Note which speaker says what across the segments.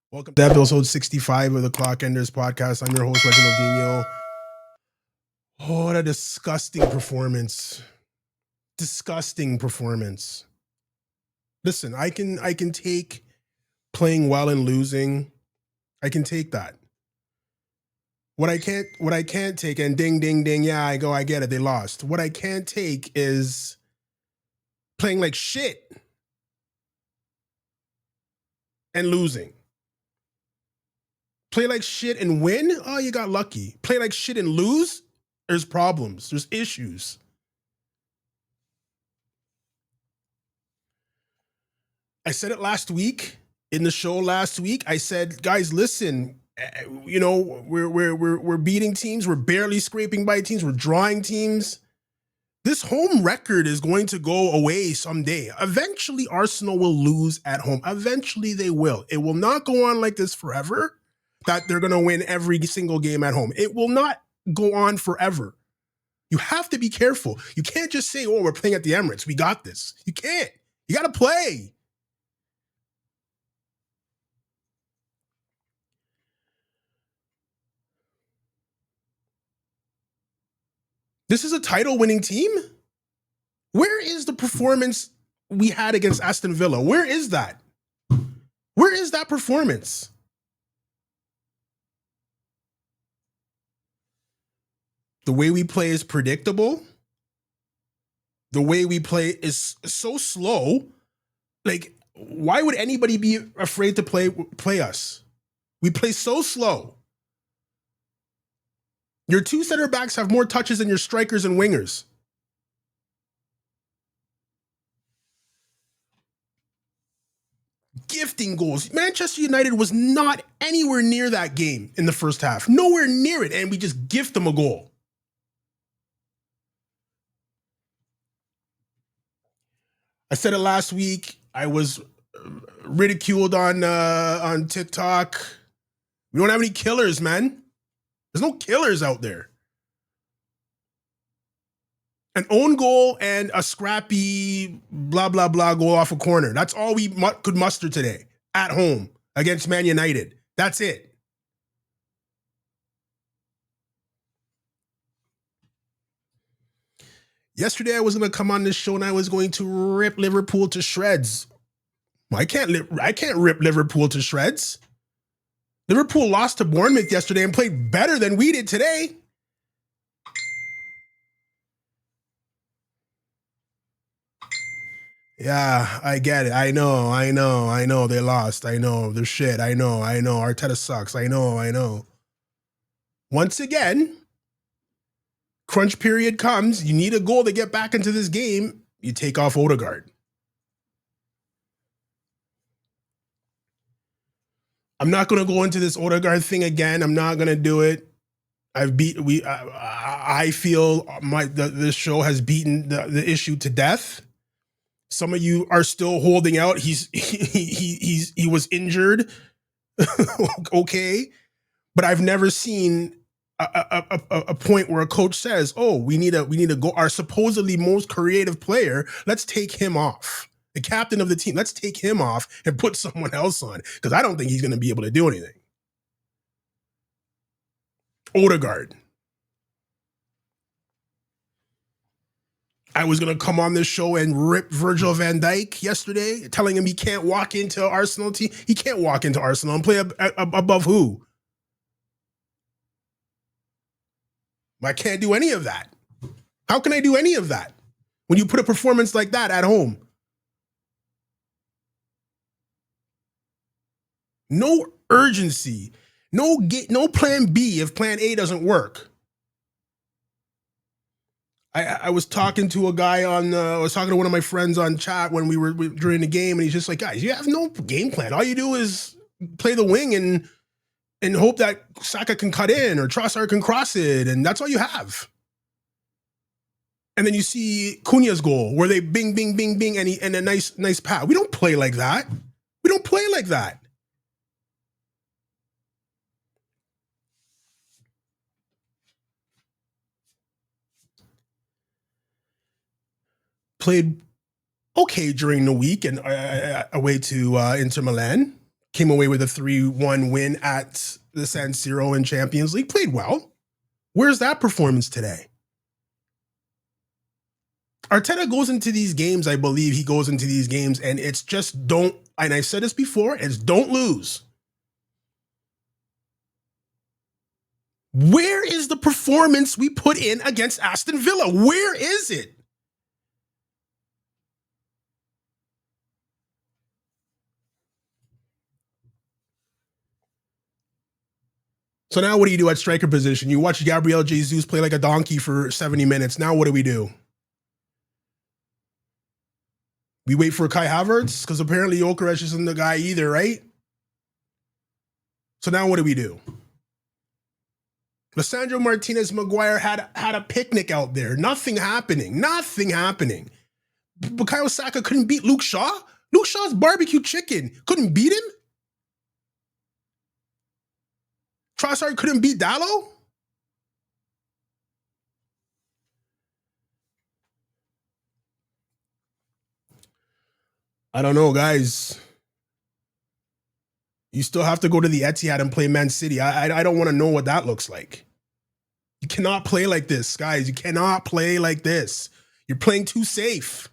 Speaker 1: Welcome to episode 65 of the Clock Enders podcast. I'm your host, Reginald Dino. Oh, what a disgusting performance. Disgusting performance. Listen, I can take playing well and losing. I can take that. What I can't take, and ding, ding, ding, yeah, I get it, they lost. What I can't take is playing like shit and losing. Play like shit and win? Oh, you got lucky. Play like shit and lose? There's problems. There's issues. I said it last week in the show last week. I said, guys, listen, you know, we're beating teams. We're barely scraping by teams. We're drawing teams. This home record is going to go away someday. Eventually, Arsenal will lose at home. Eventually, they will. It will not go on like this forever, that they're going to win every single game at home. It will not go on forever. You have to be careful. You can't just say, oh, we're playing at the Emirates. We got this. You can't. You got to play. This is a title-winning team? Where is the performance we had against Aston Villa? Where is that? Where is that performance? The way we play is predictable. The way we play is so slow. Like, why would anybody be afraid to play us? We play so slow. Your two center backs have more touches than your strikers and wingers. Gifting goals. Manchester United was not anywhere near that game in the first half. Nowhere near it. And we just gift them a goal. I said it last week. I was ridiculed on TikTok. We don't have any killers, man. There's no killers out there. An own goal and a scrappy blah, blah, blah goal off a corner. That's all we could muster today at home against Man United. That's it. Yesterday, I was going to come on this show and I was going to rip Liverpool to shreds. I can't rip Liverpool to shreds. Liverpool lost to Bournemouth yesterday and played better than we did today. Yeah, I get it. I know. They lost. I know. They're shit. I know. Arteta sucks. I know. Once again, crunch period comes. You need a goal to get back into this game. You take off Odegaard. I'm not going to go into this Odegaard thing again. I'm not going to do it. I feel this show has beaten the issue to death. Some of you are still holding out. He was injured. Okay. But I've never seen a point where a coach says, oh, we need to go, our supposedly most creative player, let's take him off. The captain of the team, let's take him off and put someone else on, because I don't think he's going to be able to do anything. Odegaard. I was going to come on this show and rip Virgil van Dijk yesterday, telling him he can't walk into Arsenal team. He can't walk into Arsenal and play above who? I can't do any of that. How can I do any of that when you put a performance like that at home? No urgency. No plan B if plan A doesn't work. I was talking to a guy I was talking to one of my friends on chat when we were during the game, and he's just like, guys, you have no game plan. All you do is play the wing and and hope that Saka can cut in or Trossard can cross it, and that's all you have. And then you see Cunha's goal where they bing, bing, bing, bing, and a nice pass. We don't play like that. We don't play like that. Played okay during the week and away to Inter Milan. Came away with a 3-1 win at the San Siro in Champions League. Played well. Where's that performance today? Arteta goes into these games, I believe he goes into these games, and it's just don't, and I said this before, it's don't lose. Where is the performance we put in against Aston Villa? Where is it? So now what do you do at striker position? You watch Gabriel Jesus play like a donkey for 70 minutes. Now what do we do? We wait for Kai Havertz? Because apparently Gyökeres isn't the guy either, right? So now what do we do? Lissandro Martinez Maguire had a picnic out there. Nothing happening. Nothing happening. Bukayo Saka couldn't beat Luke Shaw? Luke Shaw's barbecue chicken. Couldn't beat him? Trossard couldn't beat Dallo? I don't know, guys. You still have to go to the Etihad and play Man City. I don't want to know what that looks like. You cannot play like this, guys. You cannot play like this. You're playing too safe.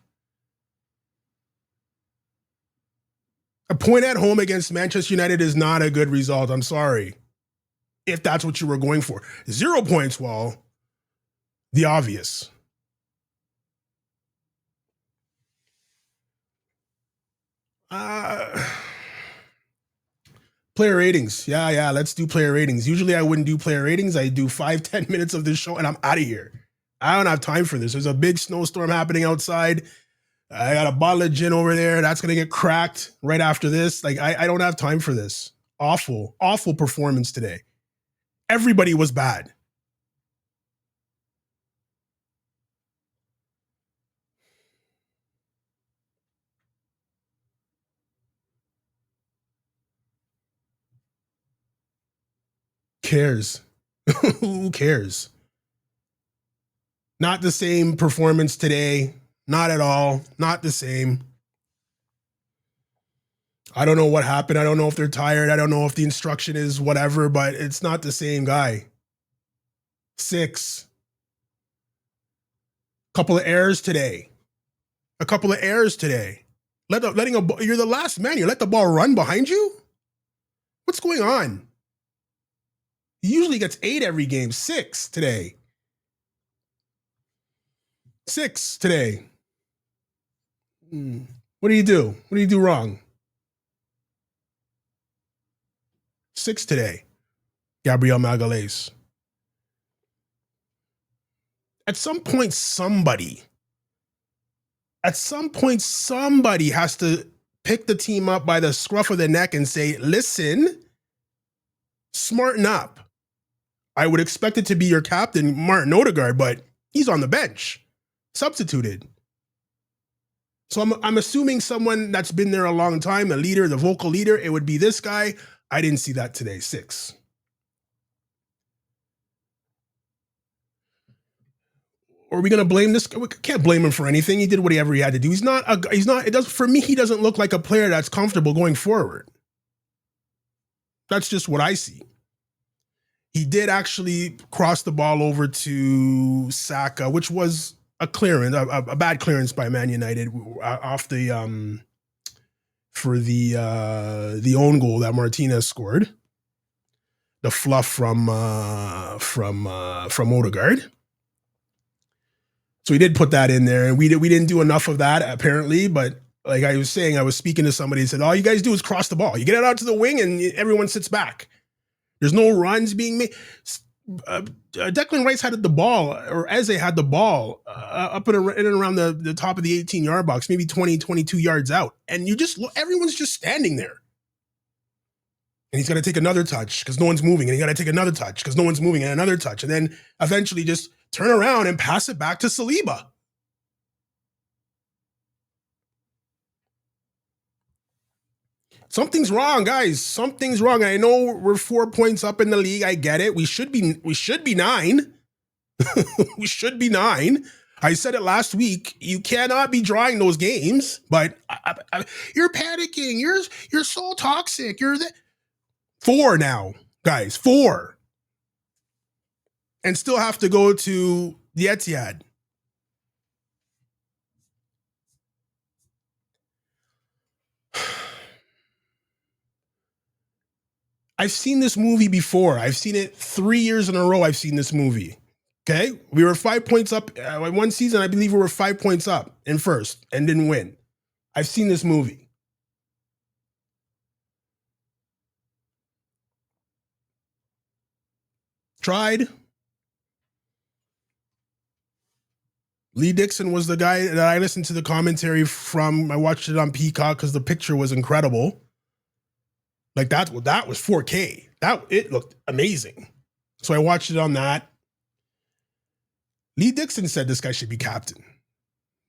Speaker 1: A point at home against Manchester United is not a good result. I'm sorry. If that's what you were going for. 0 points, well, the obvious. Player ratings. Yeah, let's do player ratings. Usually I wouldn't do player ratings. I do 5-10 minutes of this show and I'm out of here. I don't have time for this. There's a big snowstorm happening outside. I got a bottle of gin over there. That's going to get cracked right after this. Like, I don't have time for this. Awful performance today. Everybody was bad. Cares? Who cares? Not the same performance today. Not at all. Not the same. I don't know what happened. I don't know if they're tired. I don't know if the instruction is whatever, but it's not the same guy. 6. Couple of errors today. You're the last man. You let the ball run behind you? What's going on? He usually gets 8 every game. 6 today. 6 today. What do you do? What do you do wrong? 6 today. Gabriel Magalhaes. At some point, somebody has to pick the team up by the scruff of the neck and say, listen, smarten up. I would expect it to be your captain, Martin Odegaard, but he's on the bench, substituted. So I'm assuming someone that's been there a long time, a leader, the vocal leader, it would be this guy. I didn't see that today. 6. Or are we going to blame this guy? We can't blame him for anything. He did whatever he had to do. For me, he doesn't look like a player that's comfortable going forward. That's just what I see. He did actually cross the ball over to Saka, which was a clearance, a bad clearance by Man United off the for the own goal that Martinez scored. The fluff from Odegaard. So he did put that in there, and we didn't do enough of that apparently. But like I was saying, I was speaking to somebody and said, all you guys do is cross the ball. You get it out to the wing, and everyone sits back. There's no runs being made. Declan Rice had the ball, or Eze had the ball up in and around the top of the 18-yard box, maybe 20, 22 yards out. And everyone's just standing there. And he's got to take another touch because no one's moving. And he got to take another touch because no one's moving and another touch. And then eventually just turn around and pass it back to Saliba. Something's wrong, guys. Something's wrong. I know we're 4 points up in the league. I get it. We should be 9. We should be 9. I said it last week. You cannot be drawing those games, but you're panicking. You're so toxic. You're 4 now, guys. 4. And still have to go to the Etihad. I've seen this movie before. I've seen it 3 years in a row. I've seen this movie. Okay. We were 5 points up. One season, I believe we were 5 points up in first and didn't win. I've seen this movie. Tried. Lee Dixon was the guy that I listened to the commentary from. I watched it on Peacock because the picture was incredible. Like that was 4K. It looked amazing. So I watched it on that. Lee Dixon said this guy should be captain.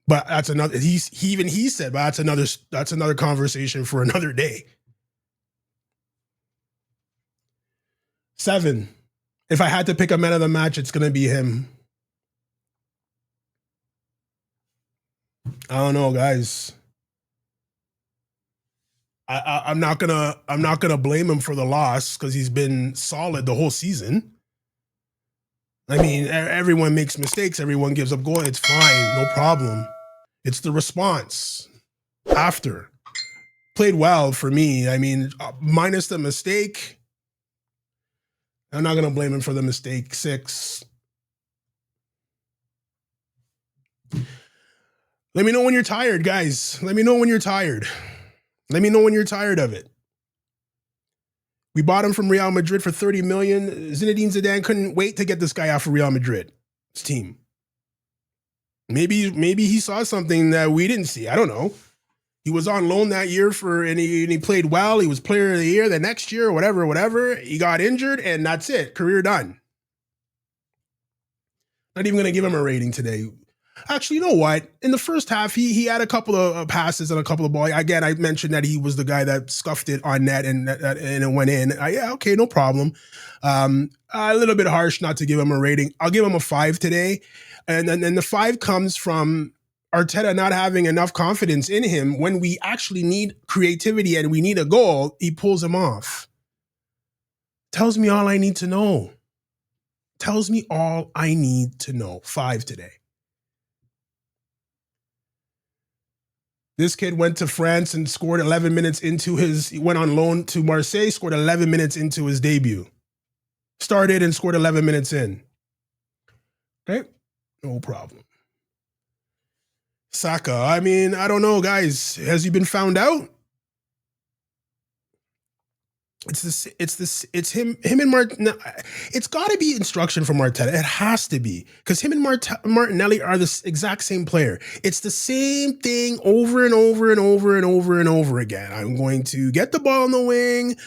Speaker 1: But that's another he said, but that's another conversation for another day. 7. If I had to pick a man of the match, it's gonna be him. I don't know, guys. I'm not gonna blame him for the loss because he's been solid the whole season. I mean, everyone makes mistakes. Everyone gives up goals. It's fine, no problem. It's the response after. Played well for me. I mean, minus the mistake. I'm not gonna blame him for the mistake. 6. Let me know when you're tired, guys. Let me know when you're tired. Let me know when you're tired of it. We bought him from Real Madrid for 30 million. Zinedine Zidane couldn't wait to get this guy off of Real Madrid, his team. Maybe he saw something that we didn't see. I don't know. He was on loan that year and he played well. He was player of the year the next year, whatever. He got injured and that's it. Career done. Not even going to give him a rating today. Actually, you know what? In the first half, he had a couple of passes and a couple of balls. Again, I mentioned that he was the guy that scuffed it on net and it went in. Yeah, okay, no problem. A little bit harsh not to give him a rating. I'll give him a 5 today. And then the 5 comes from Arteta not having enough confidence in him. When we actually need creativity and we need a goal, he pulls him off. Tells me all I need to know. Tells me all I need to know. 5 today. This kid went to France and scored 11 minutes into he went on loan to Marseille, scored 11 minutes into his debut. Started and scored 11 minutes in. Okay, no problem. Saka, I mean, I don't know, guys. Has he been found out? It's him and Martin. It's got to be instruction from Arteta. It has to be because him and Martinelli are the exact same player. It's the same thing over and over and over and over and over again. I'm going to get the ball on the wing.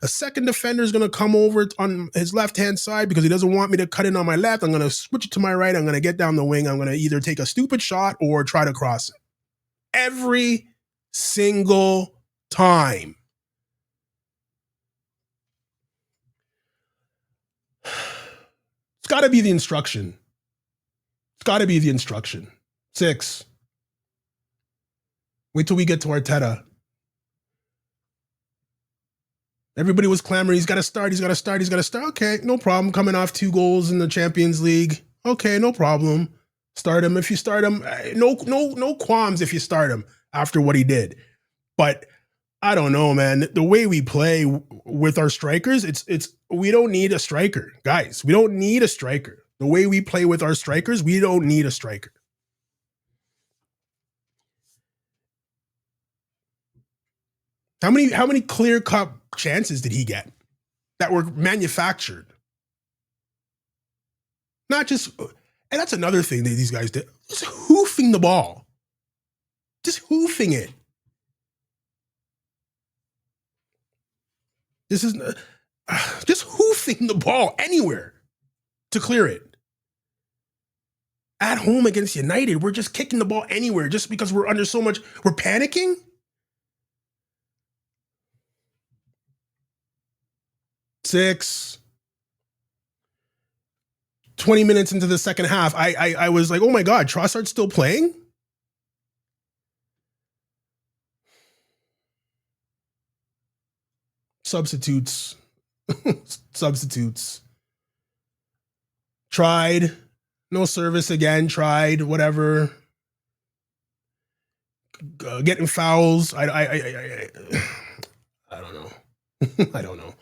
Speaker 1: A second defender is going to come over on his left-hand side because he doesn't want me to cut in on my left. I'm going to switch it to my right. I'm going to get down the wing. I'm going to either take a stupid shot or try to cross it. Every single time. It's got to be the instruction. It's got to be the instruction. 6. Wait till we get to Arteta. Everybody was clamoring, he's got to start. Okay, no problem. Coming off 2 goals in the Champions League. Okay, no problem. Start him. If you start him, no qualms if you start him after what he did. But I don't know, man. The way we play with our strikers, we don't need a striker, guys. We don't need a striker. The way we play with our strikers, we don't need a striker. How many clear-cut chances did he get that were manufactured? Not just, and that's another thing that these guys did. Just hoofing the ball. Just hoofing it. This is just hoofing the ball anywhere to clear it. At home against United, we're just kicking the ball anywhere just because we're under so much. We're panicking. Six. 20 minutes into the second half, I was like, oh my God, Trossard's still playing? Substitutes. Substitutes. Tried. No service again. Tried. Whatever. Getting fouls. I don't know. I don't know.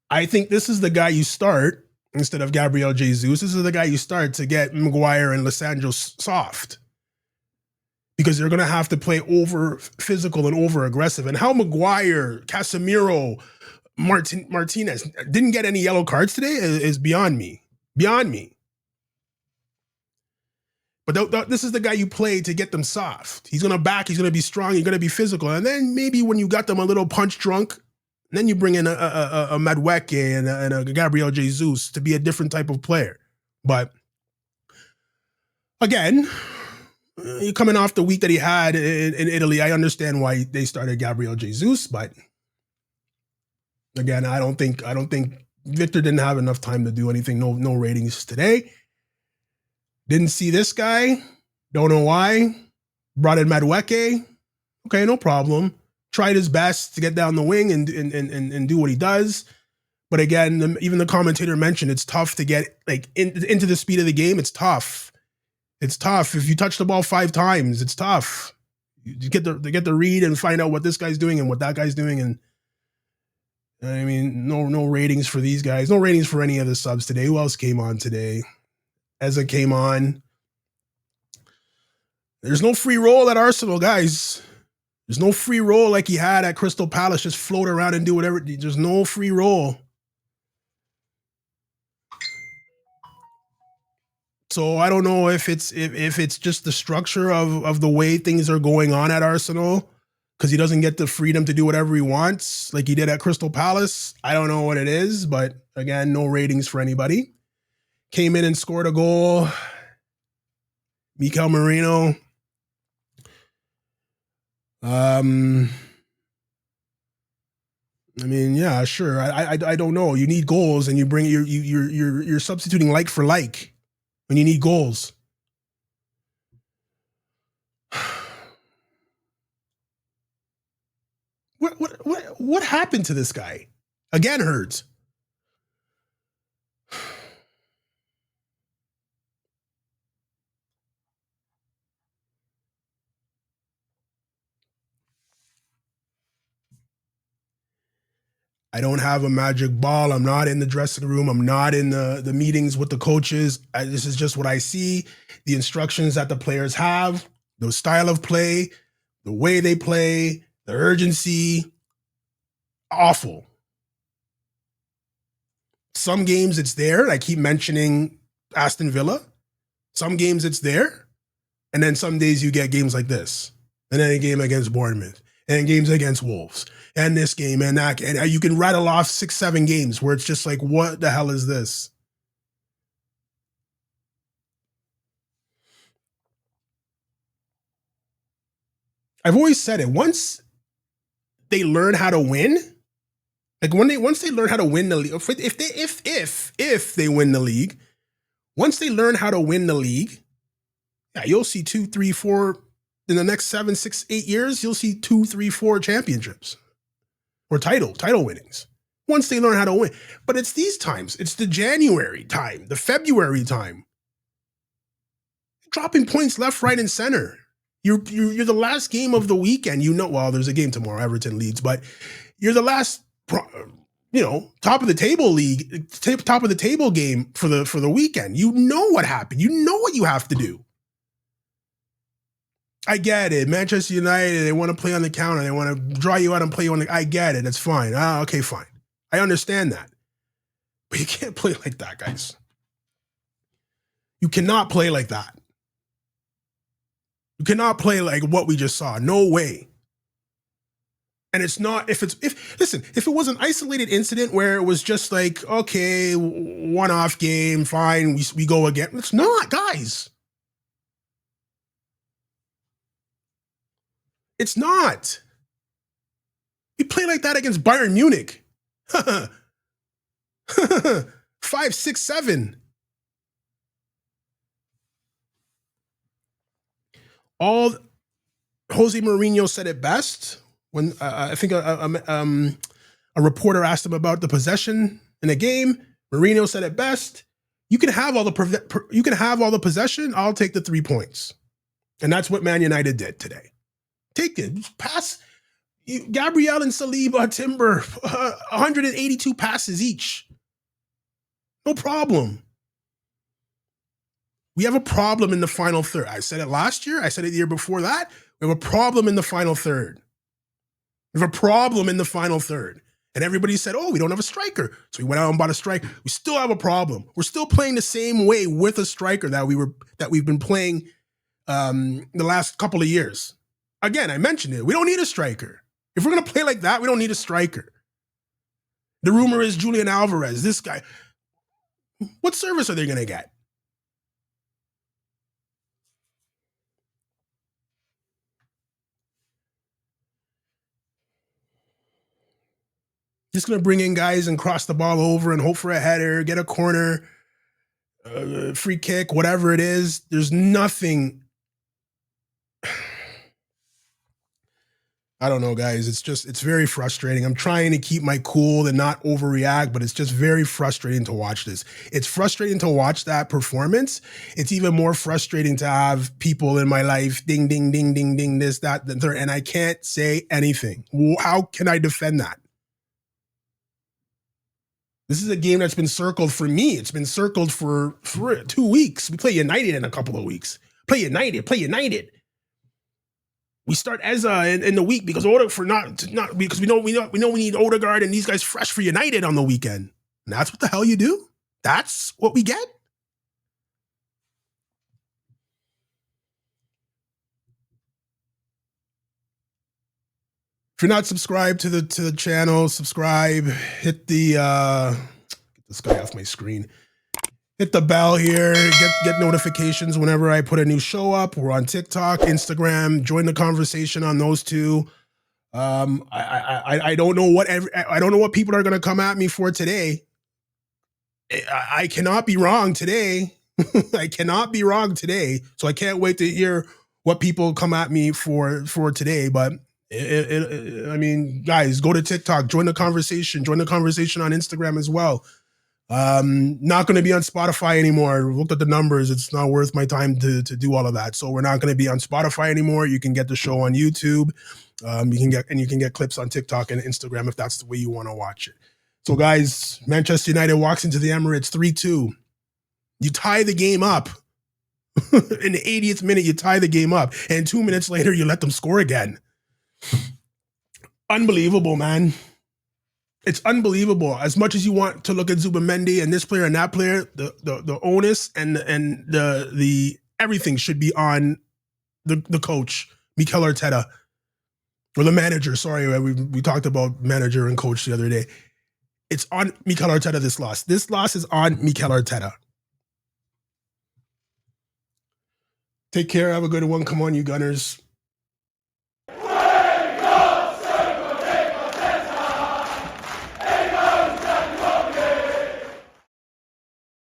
Speaker 1: I think this is the guy you start instead of Gabriel Jesus. This is the guy you start to get Maguire and Lissandro soft, because they're going to have to play over physical and over aggressive. And how Maguire, Casemiro, Martinez didn't get any yellow cards today is beyond me. Beyond me. But this is the guy you play to get them soft. He's going to back. He's going to be strong. He's going to be physical. And then maybe when you got them a little punch drunk, then you bring in a Madueke and a Gabriel Jesus to be a different type of player. But again, coming off the week that he had in Italy, I understand why they started Gabriel Jesus. But again, I don't think Victor didn't have enough time to do anything. No ratings today. Didn't see this guy. Don't know why. Brought in Madueke. Okay, no problem. Tried his best to get down the wing and do what he does. But again, even the commentator mentioned it's tough to get like into the speed of the game. It's tough. It's tough. If you touch the ball 5 times, it's tough. You get the read and find out what this guy's doing and what that guy's doing. And I mean, no ratings for these guys. No ratings for any of the subs today. Who else came on today? Eza came on. There's no free roll at Arsenal, guys. There's no free roll like he had at Crystal Palace. Just float around and do whatever. There's no free roll. So I don't know if it's just the structure of the way things are going on at Arsenal, because he doesn't get the freedom to do whatever he wants like he did at Crystal Palace. I don't know what it is, but again, no ratings for anybody. Came in and scored a goal. Mikel Merino. I mean, yeah, sure. I don't know. You need goals, and you're substituting like for like when you need goals. What happened to this guy? Again, hurts. I don't have a magic ball. I'm not in the dressing room. I'm not in the meetings with the coaches. This is just what I see. The instructions that the players have, the style of play, the way they play, the urgency. Awful. Some games it's there. I keep mentioning Aston Villa. Some games it's there. And then some days you get games like this. And then a game against Bournemouth. And games against Wolves. And this game and that. And you can rattle off 6-7 games where it's just like, what the hell is this? I've always said it. Once they learn how to win, like once they learn how to win the league, if they win the league, once they learn how to win the league, yeah, you'll see 2, 3, 4 in the next 7, 6, 8 years. You'll see 2, 3, 4 championships or title winnings. Once they learn how to win, but it's these times. It's the January time, the February time. Dropping points left, right, and center. You're the last game of the weekend. Well, there's a game tomorrow, Everton Leeds, but you're the last, top of the table league, top of the table game for the weekend. You know what happened. You know what you have to do. I get it. Manchester United, they want to play on the counter. They want to draw you out and play you on the. I get it. That's fine. Okay, fine. I understand that, but you can't play like that, guys. You cannot play like that. You cannot play like what we just saw. No way. And it's not, if it was an isolated incident where it was just like, okay, one-off game, fine, we go again. It's not, guys. It's not. We play like that against Bayern Munich. 5, 6, 7. All Jose Mourinho said it best when I think a reporter asked him about the possession in a game. Mourinho said it best. You can have all the possession. I'll take the 3 points, and that's what Man United did today. Take it, pass. Gabriel and Saliba, Timber, 182 passes each. No problem. We have a problem in the final third. I said it last year. I said it the year before that. We have a problem in the final third. We have a problem in the final third. And everybody said, oh, we don't have a striker. So we went out and bought a striker. We still have a problem. We're still playing the same way with a striker that we've been playing the last couple of years. Again, I mentioned it. We don't need a striker. If we're going to play like that, we don't need a striker. The rumor is Julian Alvarez, this guy. What service are they going to get? Just going to bring in guys and cross the ball over and hope for a header, get a corner, free kick, whatever it is. There's nothing. I don't know, guys. It's very frustrating. I'm trying to keep my cool and not overreact, but it's just very frustrating to watch this. It's frustrating to watch that performance. It's even more frustrating to have people in my life, ding, ding, ding, ding, ding, this, that, the third, and I can't say anything. How can I defend that? This is a game that's been circled for me. It's been circled for 2 weeks. We play United in a couple of weeks. Play United. We start Eza in the week because because we know we need Odegaard and these guys fresh for United on the weekend. And that's what the hell you do? That's what we get? If you're not subscribed to the channel, subscribe. Hit the get this guy off my screen. Hit the bell here. Get notifications whenever I put a new show up. We're on TikTok, Instagram. Join the conversation on those two. I don't know what people are gonna come at me for today. I cannot be wrong today. I cannot be wrong today. So I can't wait to hear what people come at me for today. But I mean, guys, go to TikTok, join the conversation on Instagram as well. Not going to be on Spotify anymore. Looked at the numbers. It's not worth my time to do all of that. So we're not going to be on Spotify anymore. You can get the show on YouTube. You can get clips on TikTok and Instagram if that's the way you want to watch it. So guys, Manchester United walks into the Emirates 3-2. You tie the game up. In the 80th minute, you tie the game up. And 2 minutes later, you let them score again. Unbelievable, man. It's unbelievable. As much as you want to look at Zubimendi and this player and that player, the onus and the everything should be on the coach, Mikel Arteta, or the manager. Sorry, we talked about manager and coach the other day. It's on Mikel Arteta. This loss. This loss is on Mikel Arteta. Take care. Have a good one. Come on, you Gunners.